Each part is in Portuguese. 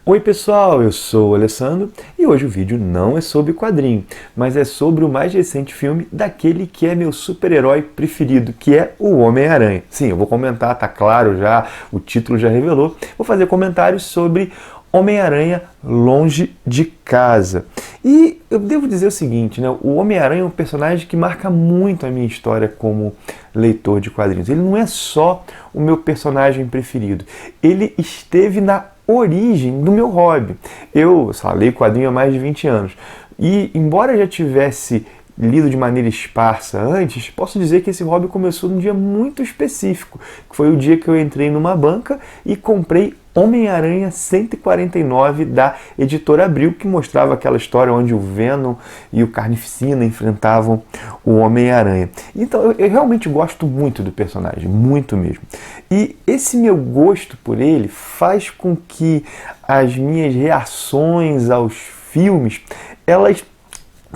Oi pessoal, eu sou o Alessandro e hoje o vídeo não é sobre quadrinho, mas é sobre o mais recente filme daquele que é meu super-herói preferido, que é o Homem-Aranha. Sim, eu vou comentar, tá claro já, o título já revelou. Vou fazer comentários sobre Homem-Aranha Longe de Casa. E eu devo dizer o seguinte, né? O Homem-Aranha é um personagem que marca muito a minha história como leitor de quadrinhos. Ele não é só o meu personagem preferido, ele esteve na origem do meu hobby. Eu leio quadrinho há mais de 20 anos. E embora eu já tivesse lido de maneira esparsa antes, posso dizer que esse hobby começou num dia muito específico, que foi o dia que eu entrei numa banca e comprei Homem-Aranha 149 da Editora Abril, que mostrava aquela história onde o Venom e o Carnificina enfrentavam o Homem-Aranha. Então eu realmente gosto muito do personagem, muito mesmo. E esse meu gosto por ele faz com que as minhas reações aos filmes, elas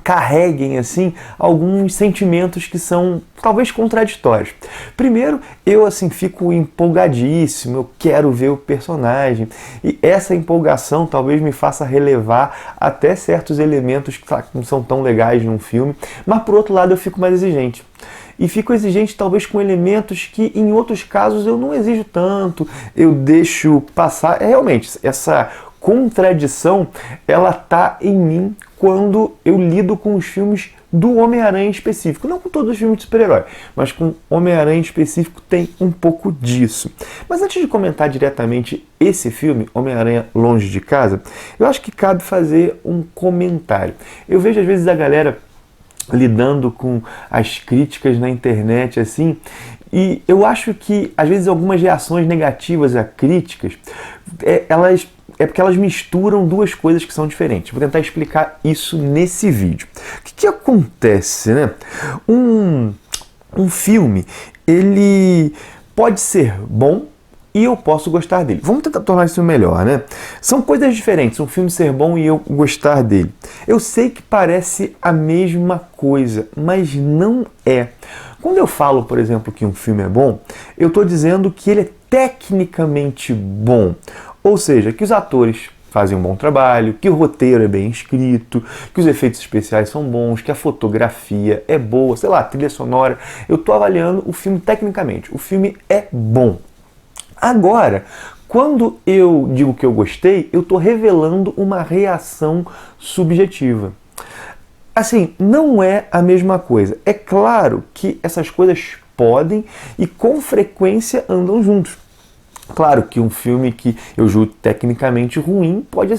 carreguem assim alguns sentimentos que são talvez contraditórios. Primeiro, eu fico empolgadíssimo, eu quero ver o personagem e essa empolgação talvez me faça relevar até certos elementos que não são tão legais num filme, mas por outro lado eu fico mais exigente. E fico exigente talvez com elementos que em outros casos eu não exijo tanto, eu deixo passar. Realmente, essa contradição, ela tá em mim quando eu lido com os filmes do Homem-Aranha em específico. Não com todos os filmes de super-herói, mas com Homem-Aranha em específico tem um pouco disso. Mas antes de comentar diretamente esse filme, Homem-Aranha Longe de Casa, eu acho que cabe fazer um comentário. Eu vejo às vezes a galera lidando com as críticas na internet assim, e eu acho que às vezes algumas reações negativas a críticas, é porque elas misturam duas coisas que são diferentes. Vou tentar explicar isso nesse vídeo. O que acontece, né? Um filme, ele pode ser bom e eu posso gostar dele. Vamos tentar tornar isso melhor, né? São coisas diferentes, um filme ser bom e eu gostar dele. Eu sei que parece a mesma coisa, mas não é. Quando eu falo, por exemplo, que um filme é bom, eu estou dizendo que ele é tecnicamente bom. Ou seja, que os atores fazem um bom trabalho, que o roteiro é bem escrito, que os efeitos especiais são bons, que a fotografia é boa, a trilha sonora. Eu estou avaliando o filme tecnicamente. O filme é bom. Agora, quando eu digo que eu gostei, eu estou revelando uma reação subjetiva. Não é a mesma coisa. É claro que essas coisas podem e com frequência andam juntos. Claro que um filme que eu julgo tecnicamente ruim pode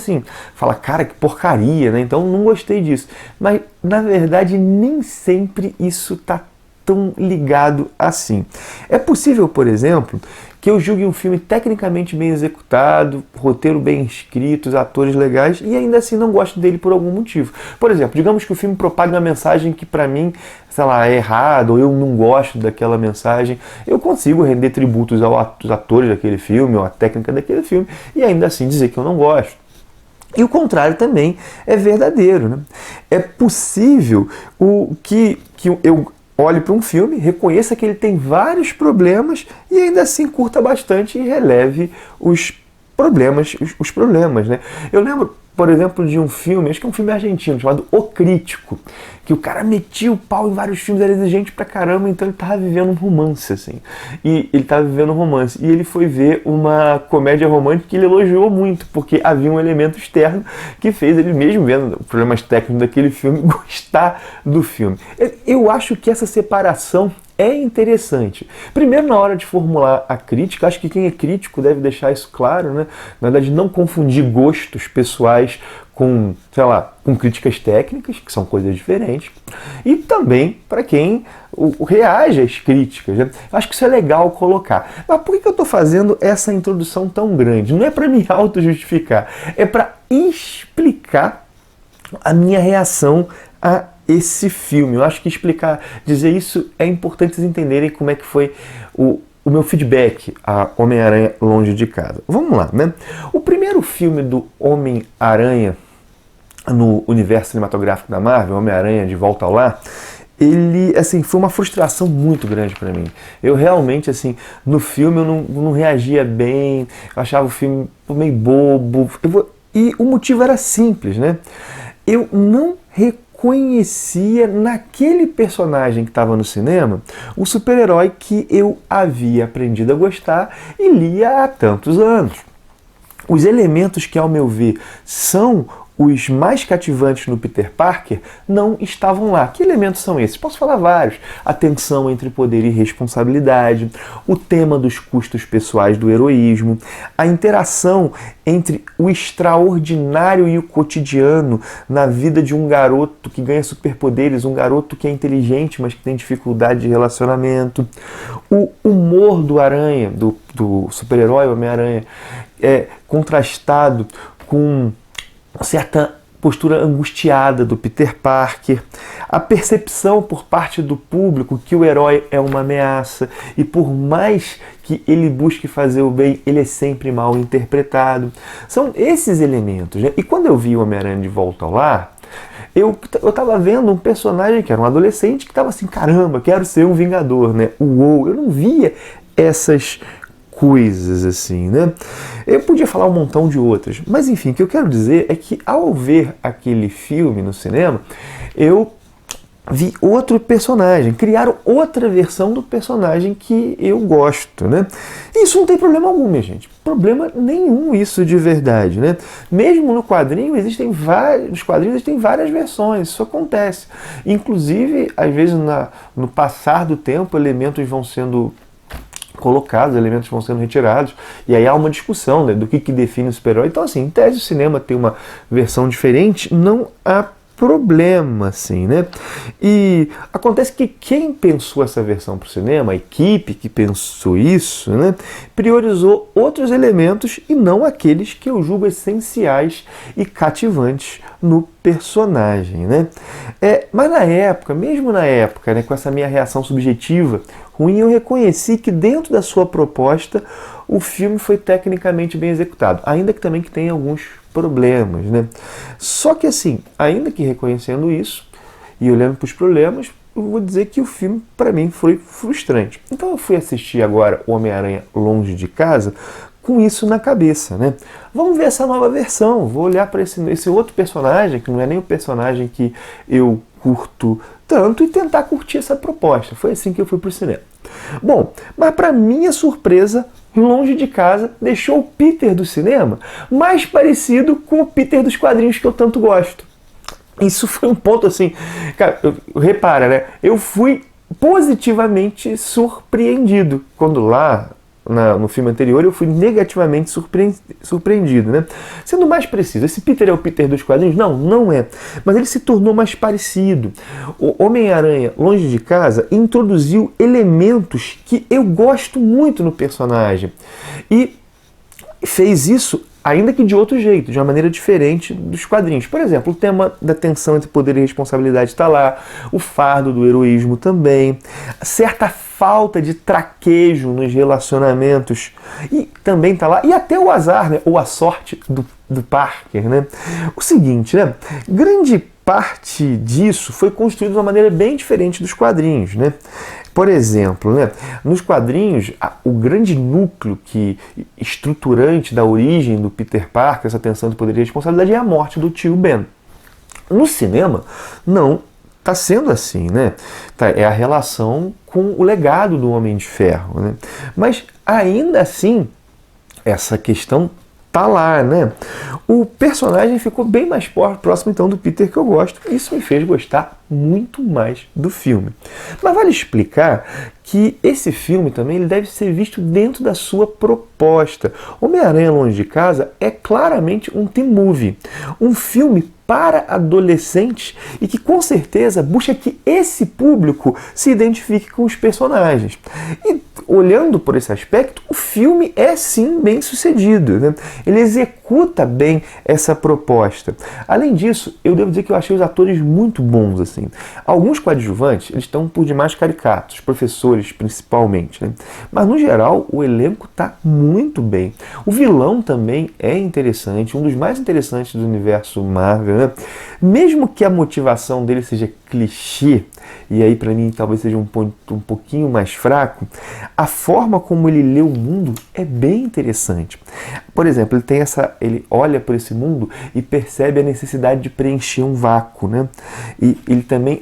falar, cara, que porcaria, né? Então não gostei disso. Mas na verdade nem sempre isso está tão ligado assim. É possível, por exemplo, que eu julgue um filme tecnicamente bem executado, roteiro bem escrito, atores legais, e ainda assim não gosto dele por algum motivo. Por exemplo, digamos que o filme propague uma mensagem que pra mim, é errada, ou eu não gosto daquela mensagem, eu consigo render tributos aos atores daquele filme, ou à técnica daquele filme, e ainda assim dizer que eu não gosto. E o contrário também é verdadeiro, né? É possível que eu olhe para um filme, reconheça que ele tem vários problemas e ainda assim curta bastante e releve os problemas, né? Eu lembro, por exemplo, de um filme, acho que é um filme argentino, chamado O Crítico, que o cara metia o pau em vários filmes, era exigente pra caramba, então ele tava vivendo um romance, E ele tava vivendo um romance. E ele foi ver uma comédia romântica que ele elogiou muito, porque havia um elemento externo que fez ele, mesmo vendo problemas técnicos daquele filme, gostar do filme. Eu acho que essa separação é interessante. Primeiro, na hora de formular a crítica, acho que quem é crítico deve deixar isso claro, né? Na verdade, não confundir gostos pessoais com, com críticas técnicas, que são coisas diferentes, e também para quem reage às críticas, né? Acho que isso é legal colocar. Mas por que eu estou fazendo essa introdução tão grande? Não é para me auto-justificar, é para explicar a minha reação a esse filme. Eu acho que dizer isso é importante vocês entenderem como é que foi o meu feedback a Homem-Aranha Longe de Casa. Vamos lá, né? O primeiro filme do Homem-Aranha no universo cinematográfico da Marvel, Homem-Aranha de Volta ao Lar, ele, foi uma frustração muito grande para mim. Eu realmente, no filme eu não reagia bem, eu achava o filme meio bobo. E o motivo era simples, né? Eu não reconhecia naquele personagem que estava no cinema o super-herói que eu havia aprendido a gostar e lia há tantos anos. Os elementos que, ao meu ver, são os mais cativantes no Peter Parker não estavam lá. Que elementos são esses? Posso falar vários. A tensão entre poder e responsabilidade, o tema dos custos pessoais do heroísmo, a interação entre o extraordinário e o cotidiano na vida de um garoto que ganha superpoderes, um garoto que é inteligente, mas que tem dificuldade de relacionamento, o humor do Aranha, do super-herói Homem-Aranha, contrastado com certa postura angustiada do Peter Parker, a percepção por parte do público que o herói é uma ameaça e por mais que ele busque fazer o bem, ele é sempre mal interpretado. São esses elementos, né? E quando eu vi o Homem-Aranha de Volta ao Lar, eu estava vendo um personagem que era um adolescente que estava assim, caramba, quero ser um Vingador, né? Uou, eu não via essas coisas assim, né? Eu podia falar um montão de outras, mas enfim, o que eu quero dizer é que ao ver aquele filme no cinema, eu vi outro personagem, criaram outra versão do personagem que eu gosto, né? Isso não tem problema algum, minha gente. Problema nenhum isso de verdade, né? Mesmo no quadrinho existem várias versões, isso acontece. Inclusive, às vezes no passar do tempo, elementos vão sendo colocados, elementos vão sendo retirados, e aí há uma discussão, né, do que define o super-herói. Então, assim, em tese o cinema tem uma versão diferente, não há problema, assim, né? E acontece que quem pensou essa versão para o cinema, a equipe que pensou isso, né, priorizou outros elementos e não aqueles que eu julgo essenciais e cativantes no personagem, né? Mas na época, mesmo na época, né, com essa minha reação subjetiva ruim, eu reconheci que dentro da sua proposta o filme foi tecnicamente bem executado, ainda que também que tenha alguns problemas, né? Só que assim, ainda que reconhecendo isso e olhando para os problemas, eu vou dizer que o filme para mim foi frustrante. Então eu fui assistir agora o Homem-Aranha Longe de Casa com isso na cabeça, né? Vamos ver essa nova versão, vou olhar para esse outro personagem, que não é nem o personagem que eu curto tanto, e tentar curtir essa proposta. Foi assim que eu fui pro cinema. Bom, mas para minha surpresa, Longe de Casa deixou o Peter do cinema mais parecido com o Peter dos quadrinhos que eu tanto gosto. Isso foi um ponto assim, cara, repara, né? Eu fui positivamente surpreendido quando lá no filme anterior eu fui negativamente surpreendido, né? Sendo mais preciso, esse Peter é o Peter dos quadrinhos? Não, não é. Mas ele se tornou mais parecido. O Homem-Aranha Longe de Casa introduziu elementos que eu gosto muito no personagem. E fez isso ainda que de outro jeito, de uma maneira diferente dos quadrinhos. Por exemplo, o tema da tensão entre poder e responsabilidade está lá, o fardo do heroísmo também, certa falta de traquejo nos relacionamentos e também está lá, e até o azar, né, ou a sorte do Parker, né? O seguinte, né, grande parte disso foi construído de uma maneira bem diferente dos quadrinhos, né? Por exemplo, né, nos quadrinhos, o grande núcleo estruturante da origem do Peter Parker, essa tensão de poder e responsabilidade, é a morte do tio Ben. No cinema, não está sendo assim, né? É a relação com o legado do Homem de Ferro, né? Mas, ainda assim, essa questão tá lá, né? O personagem ficou bem mais próximo, então, do Peter que eu gosto. Isso me fez gostar muito mais do filme. Mas vale explicar que esse filme também ele deve ser visto dentro da sua proposta. Homem-Aranha Longe de Casa é claramente um teen movie. Um filme para adolescentes e que com certeza busca que esse público se identifique com os personagens. E olhando por esse aspecto, o filme é sim bem sucedido, né? Ele executa bem essa proposta. Além disso, eu devo dizer que eu achei os atores muito bons, assim. Alguns coadjuvantes, eles estão por demais caricatos, professores principalmente, né? Mas no geral, o elenco está muito bem. O vilão também é interessante, um dos mais interessantes do universo Marvel, né? Mesmo que a motivação dele seja clichê, e aí para mim talvez seja um ponto um pouquinho mais fraco, a forma como ele lê o mundo é bem interessante. Por exemplo, ele olha para esse mundo e percebe a necessidade de preencher um vácuo, né? E ele também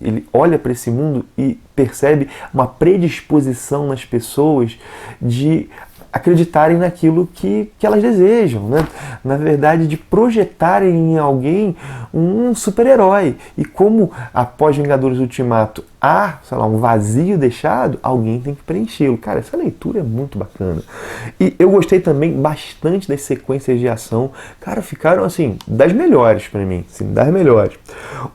ele olha para esse mundo e percebe uma predisposição nas pessoas de acreditarem naquilo que elas desejam, né? Na verdade, de projetarem em alguém um super-herói. E como após Vingadores Ultimato há, sei lá, um vazio deixado, alguém tem que preenchê-lo. Cara, essa leitura é muito bacana. E eu gostei também bastante das sequências de ação. Cara, ficaram, assim, das melhores para mim. Assim, das melhores.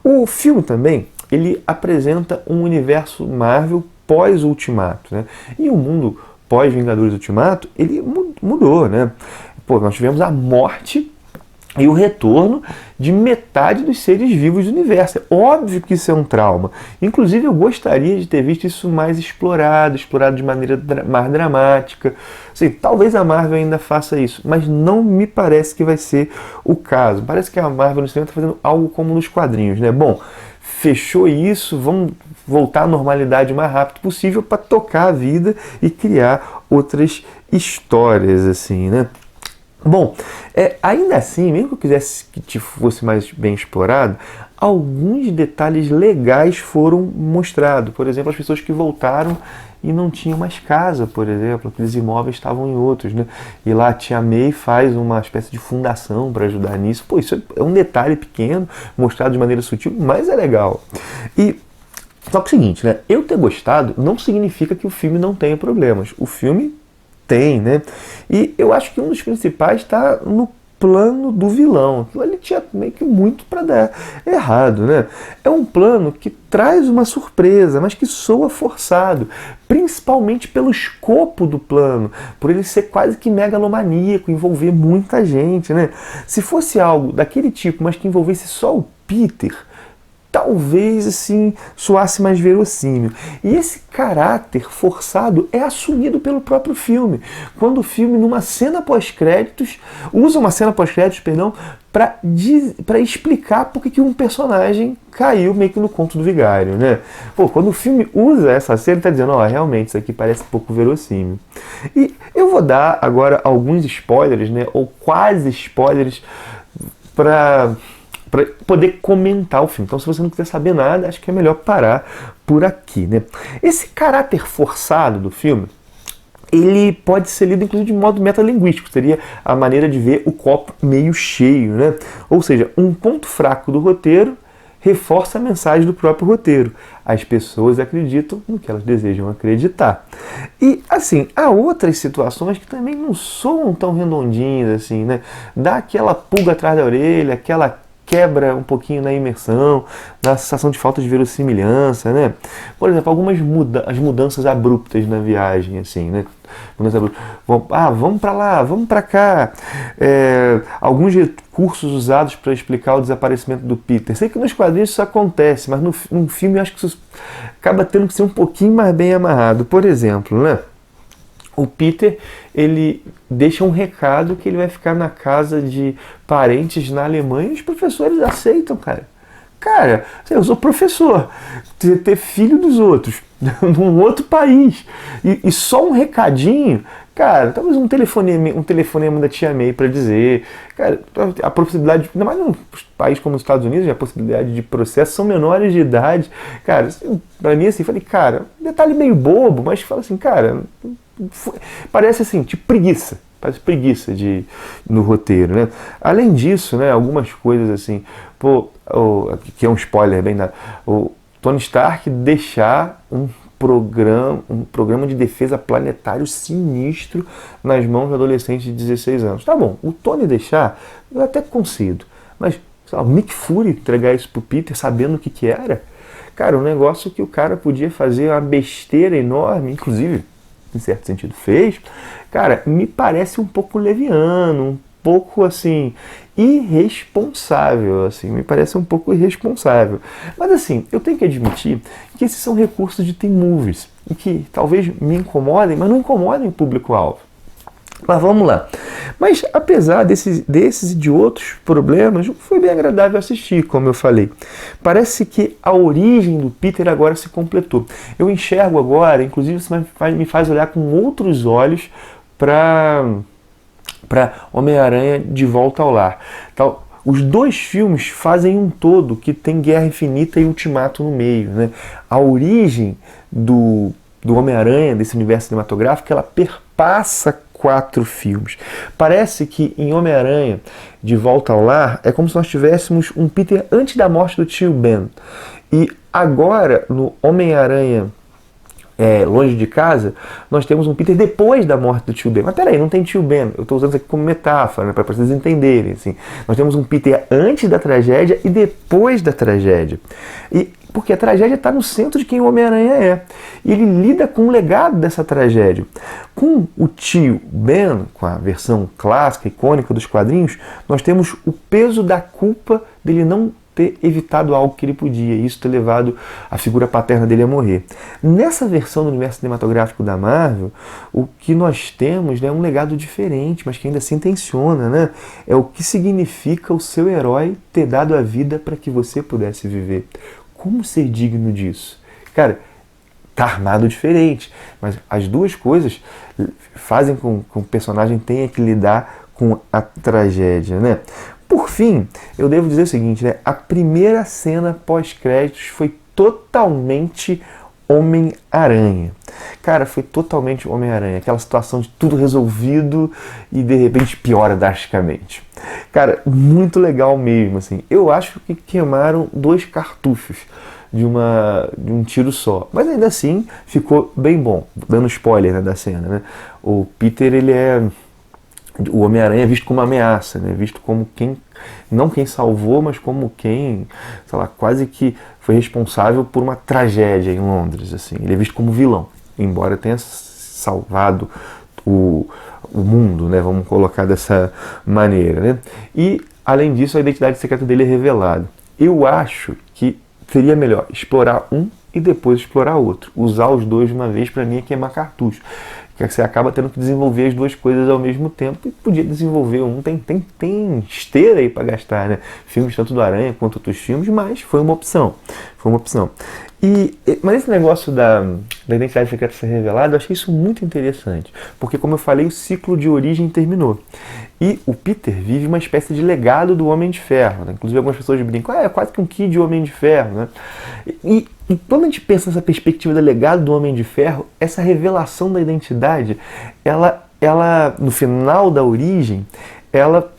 O filme também, ele apresenta um universo Marvel pós-Ultimato, né? E um mundo pós-Vingadores Ultimato, ele mudou, né? Pô, nós tivemos a morte e o retorno de metade dos seres vivos do universo. É óbvio que isso é um trauma. Inclusive, eu gostaria de ter visto isso mais explorado de maneira mais dramática. Assim, talvez a Marvel ainda faça isso, mas não me parece que vai ser o caso. Parece que a Marvel no cinema está fazendo algo como nos quadrinhos, né? Bom, fechou isso, vamos voltar à normalidade o mais rápido possível para tocar a vida e criar outras histórias, assim, né? Bom, ainda assim, mesmo que eu quisesse que fosse mais bem explorado, alguns detalhes legais foram mostrados. Por exemplo, as pessoas que voltaram e não tinham mais casa, por exemplo, aqueles imóveis estavam em outros, né? E lá a Tia May faz uma espécie de fundação para ajudar nisso. Pô, isso é um detalhe pequeno, mostrado de maneira sutil, mas é legal. E só que é o seguinte, né? Eu ter gostado não significa que o filme não tenha problemas. O filme tem, né? E eu acho que um dos principais está no plano do vilão. Aquilo ali tinha meio que muito para dar errado, né? É um plano que traz uma surpresa, mas que soa forçado, principalmente pelo escopo do plano, por ele ser quase que megalomaníaco, envolver muita gente, né? Se fosse algo daquele tipo, mas que envolvesse só o Peter, talvez assim soasse mais verossímil. E esse caráter forçado é assumido pelo próprio filme. Quando o filme, numa cena pós-créditos, usa uma cena pós-créditos, perdão, para explicar por que um personagem caiu meio que no conto do vigário, né? Pô, quando o filme usa essa cena, ele tá dizendo, ó, realmente isso aqui parece um pouco verossímil. E eu vou dar agora alguns spoilers, né, ou quase spoilers, para poder comentar o filme. Então, se você não quiser saber nada, acho que é melhor parar por aqui, né? Esse caráter forçado do filme, ele pode ser lido, inclusive, de modo metalinguístico. Seria a maneira de ver o copo meio cheio, né? Ou seja, um ponto fraco do roteiro reforça a mensagem do próprio roteiro. As pessoas acreditam no que elas desejam acreditar. E, assim, há outras situações que também não soam tão redondinhas, assim, né? Dá aquela pulga atrás da orelha, aquela quebra um pouquinho na imersão, na sensação de falta de verossimilhança, né? Por exemplo, as mudanças abruptas na viagem, assim, né? Vamos para lá, vamos para cá. Alguns recursos usados para explicar o desaparecimento do Peter. Sei que nos quadrinhos isso acontece, mas no filme eu acho que isso acaba tendo que ser um pouquinho mais bem amarrado. Por exemplo, né? O Peter, ele deixa um recado que ele vai ficar na casa de parentes na Alemanha e os professores aceitam, cara. Cara, eu sou professor, ter filho dos outros, num outro país, e só um recadinho, cara, talvez um telefonema da Tia May para dizer, cara, a possibilidade, ainda mais num país como os Estados Unidos, a possibilidade de processo são menores de idade, cara, pra mim assim, falei, cara, detalhe meio bobo, mas fala assim, cara, parece assim, tipo preguiça. Parece preguiça no roteiro, né? Além disso, né, algumas coisas assim, que é um spoiler bem dado, o Tony Stark deixar um programa de defesa planetário sinistro nas mãos de adolescentes de 16 anos. Tá bom, o Tony deixar, eu até concedo, mas sei lá, o Nick Fury entregar isso pro Peter sabendo o que era, cara, um negócio que o cara podia fazer uma besteira enorme, inclusive em certo sentido fez, cara, me parece um pouco leviano, um pouco assim, irresponsável, assim, me parece um pouco irresponsável. Mas assim, eu tenho que admitir que esses são recursos de teen movies, e que talvez me incomodem, mas não incomodem o público-alvo. Mas vamos lá. Mas apesar desses e de outros problemas, foi bem agradável assistir, como eu falei. Parece que a origem do Peter agora se completou. Eu enxergo agora, inclusive isso me faz olhar com outros olhos para Homem-Aranha de Volta ao Lar. Então, os dois filmes fazem um todo que tem Guerra Infinita e Ultimato no meio, né? A origem do Homem-Aranha, desse universo cinematográfico, ela perpassa 4 filmes. Parece que em Homem-Aranha de Volta ao Lar é como se nós tivéssemos um Peter antes da morte do tio Ben. E agora, no Homem-Aranha Longe de Casa, nós temos um Peter depois da morte do tio Ben. Mas peraí, não tem tio Ben. Eu estou usando isso aqui como metáfora, né, para vocês entenderem. Assim. Nós temos um Peter antes da tragédia e depois da tragédia. Porque a tragédia está no centro de quem o Homem-Aranha é. E ele lida com o legado dessa tragédia. Com o tio Ben, com a versão clássica, icônica dos quadrinhos, nós temos o peso da culpa dele não ter evitado algo que ele podia, e isso ter levado a figura paterna dele a morrer. Nessa versão do universo cinematográfico da Marvel, o que nós temos é um legado diferente, mas que ainda assim tensiona, né? É o que significa o seu herói ter dado a vida para que você pudesse viver. Como ser digno disso? Cara, tá armado diferente, mas as duas coisas fazem com que o personagem tenha que lidar com a tragédia, né? Por fim, eu devo dizer o seguinte, né? A primeira cena pós-créditos foi totalmente Homem-Aranha. Cara, foi totalmente Homem-Aranha. Aquela situação de tudo resolvido e de repente piora drasticamente. Cara, muito legal mesmo, assim. Eu acho que queimaram 2 cartuchos de um tiro só. Mas ainda assim, ficou bem bom. Dando spoiler, né, da cena, né? O Peter, o Homem-Aranha é visto como uma ameaça, né? Visto como não quem salvou, mas como quem, sei lá, quase que foi responsável por uma tragédia em Londres, assim. Ele é visto como vilão, embora tenha salvado o mundo, né? Vamos colocar dessa maneira, né? E, além disso, a identidade secreta dele é revelada. Eu acho que seria melhor explorar um e depois explorar outro. Usar os dois de uma vez, para mim, é queimar cartucho. Que você acaba tendo que desenvolver as duas coisas ao mesmo tempo e podia desenvolver um. Tem esteira aí para gastar, né? Filmes tanto do Aranha quanto outros filmes, mas foi uma opção. Foi uma opção. Mas esse negócio da identidade secreta ser revelada, eu achei isso muito interessante. Porque, como eu falei, o ciclo de origem terminou. E o Peter vive uma espécie de legado do Homem de Ferro, né? Inclusive algumas pessoas brincam, é quase que um Kid Homem de Ferro, né? E quando a gente pensa nessa perspectiva do legado do Homem de Ferro, essa revelação da identidade, ela no final da origem, ela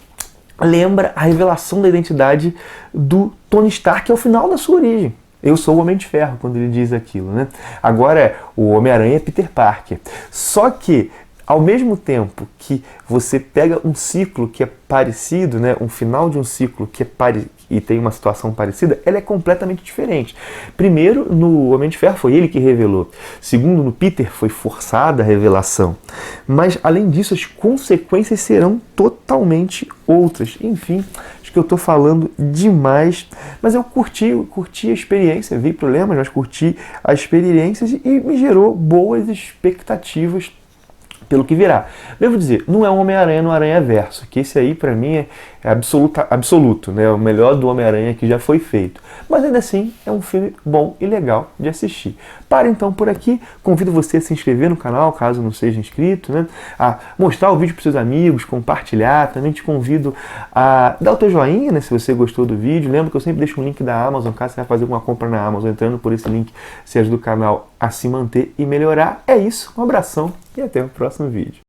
lembra a revelação da identidade do Tony Stark ao final da sua origem. Eu sou o Homem de Ferro, quando ele diz aquilo, né? Agora, o Homem-Aranha é Peter Parker. Só que, ao mesmo tempo que você pega um ciclo que é parecido, né, um final de um ciclo que é e tem uma situação parecida, ela é completamente diferente. Primeiro, no Homem de Ferro foi ele que revelou. Segundo, no Peter foi forçada a revelação. Mas, além disso, as consequências serão totalmente outras. Enfim, acho que eu estou falando demais, mas eu curti a experiência, vi problemas, mas curti as experiências e me gerou boas expectativas pelo que virá. Devo dizer, não é um Homem-Aranha no Aranhaverso, que esse aí, pra mim, é absoluto, né? O melhor do Homem-Aranha que já foi feito. Mas ainda assim, é um filme bom e legal de assistir. Para então por aqui, convido você a se inscrever no canal, caso não seja inscrito, né? A mostrar o vídeo para seus amigos, compartilhar. Também te convido a dar o teu joinha, né? Se você gostou do vídeo. Lembra que eu sempre deixo um link da Amazon, caso você vai fazer alguma compra na Amazon, entrando por esse link, você ajuda o canal a se manter e melhorar. É isso, um abração e até o próximo vídeo.